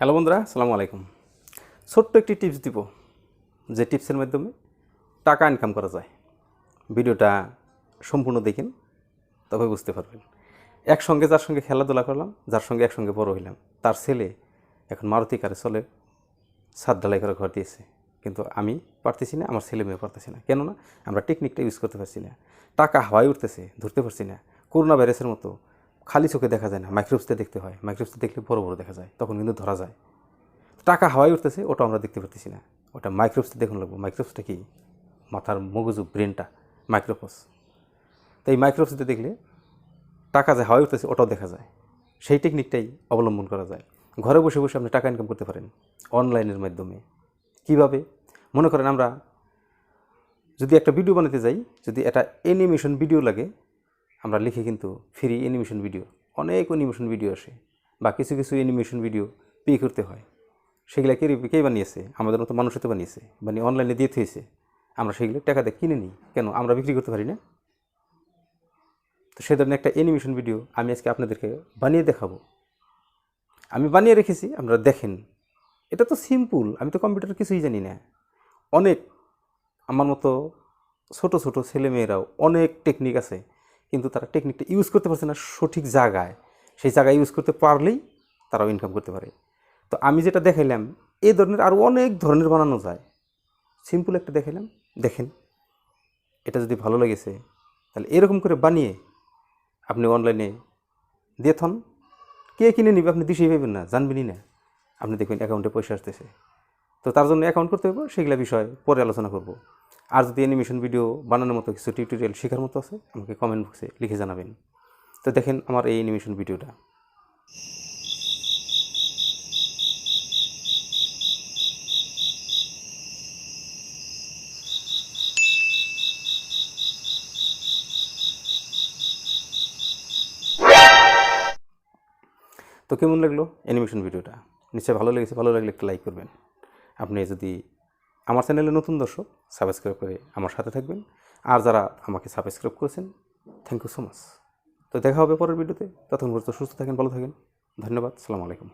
Hello বন্ধুরা, আসসালামু আলাইকুম। ছোট্ট একটি টিপস দিব, যে টিপসের মাধ্যমে টাকা ইনকাম করা যায়। ভিডিওটা সম্পূর্ণ দেখেন, তবে বুঝতে পারবেন। একসঙ্গে যার সঙ্গে খেলাধুলা করলাম, যার সঙ্গে একসঙ্গে বড় হইলাম, তার ছেলে এখন মারুতি কারে চলে, ছাদ ঢালাই করে ঘর দিয়েছে। কিন্তু আমি পারতেছি না, আমার ছেলে মেয়ে পারতেছি না। কেননা আমরা টেকনিকটা ইউজ করতে পারছি না। টাকা হাওয়ায় উঠতেছে, ধরতে পারছি না। করোনা ভাইরাসের মতো খালি চোখে দেখা যায় না, মাইক্রোস্কোপে দেখতে হয়। মাইক্রোস্কোপে দেখলে বড় বড় দেখা যায়, তখন কিন্তু ধরা যায়। টাকা হাওয়ায় উঠতেছে, ওটা আমরা দেখতে পারতেছি না। ওটা মাইক্রোস্কোপে দেখুন লাগবো। মাইক্রোস্কোপটা কি? মাথার মগজু, ব্রেনটা মাইক্রোফোস। তো এই মাইক্রোস্কোপে দেখলে টাকা যে হাওয়ায় উঠতেছে ওটাও দেখা যায়। সেই টেকনিকটাই অবলম্বন করা যায়। ঘরে বসে বসে আপনি টাকা ইনকাম করতে পারেন অনলাইনের মাধ্যমে। কিভাবে? মনে করেন আমরা যদি একটা ভিডিও বানাতে যাই, যদি এটা অ্যানিমেশন ভিডিও লাগে, আমরা লিখে কিন্তু ফ্রি অ্যানিমেশন ভিডিও, অনেক অ্যানিমেশন ভিডিও আসে, বা কিছু কিছু অ্যানিমেশন ভিডিও পে করতে হয়। সেগুলো কে বানিয়েছে? আমাদের মতো মানুষই তো বানিয়েছে, বানিয়ে অনলাইনে দিয়ে থইছে। আমরা সেগুলো টাকা দিয়ে কিনে নিই। কেন? আমরা বিক্রি করতে পারি না? তো সে ধরনের একটা অ্যানিমেশন ভিডিও আমি আজকে আপনাদেরকে বানিয়ে দেখাবো। আমি বানিয়ে রেখেছি, আপনারা দেখেন। এটা তো সিম্পল, আমি তো কম্পিউটার কিছুই জানি না। অনেক আমার মতো ছোট ছোট ছেলেমেয়েরাও অনেক টেকনিক আছে, কিন্তু তারা টেকনিকটা ইউজ করতে পারছে না সঠিক জায়গায়। সেই জায়গায় ইউজ করতে পারলেই তারাও ইনকাম করতে পারে। তো আমি যেটা দেখাইলাম, এই ধরনের আরও অনেক ধরনের বানানো যায়। সিম্পল একটা দেখাইলাম, দেখেন। এটা যদি ভালো লেগেছে, তাহলে এরকম করে বানিয়ে আপনি অনলাইনে দিয়ে থন। কে কিনে নিবে আপনি দিশেই পাবেন না, জানবেনই না। আপনি দেখবেন অ্যাকাউন্টে পয়সা আসতেছে। তো তার জন্য অ্যাকাউন্ট করতে হবে, সেগুলো বিষয় পরে আলোচনা করব। আর যদি অ্যানিমেশন ভিডিও বানানোর মতো কিছু টিউটোরিয়াল শেখার মতো আছে, আমাকে কমেন্ট বক্সে লিখে জানাবেন। তো দেখেন আমার এই অ্যানিমেশন ভিডিওটা। তো কেমন লাগলো অ্যানিমেশন ভিডিওটা? নিশ্চয়ই ভালো লেগেছে। ভালো লাগলে একটা লাইক করবেন। আপনি যদি আমার চ্যানেলে নতুন দর্শক, সাবস্ক্রাইব করে আমার সাথে থাকবেন। আর যারা আমাকে সাবস্ক্রাইব করেছেন, থ্যাংক ইউ সো মাচ। তো দেখা হবে পরের ভিডিওতে। ততক্ষণ পর্যন্ত সুস্থ থাকেন, ভালো থাকেন। ধন্যবাদ। আসসালামু আলাইকুম।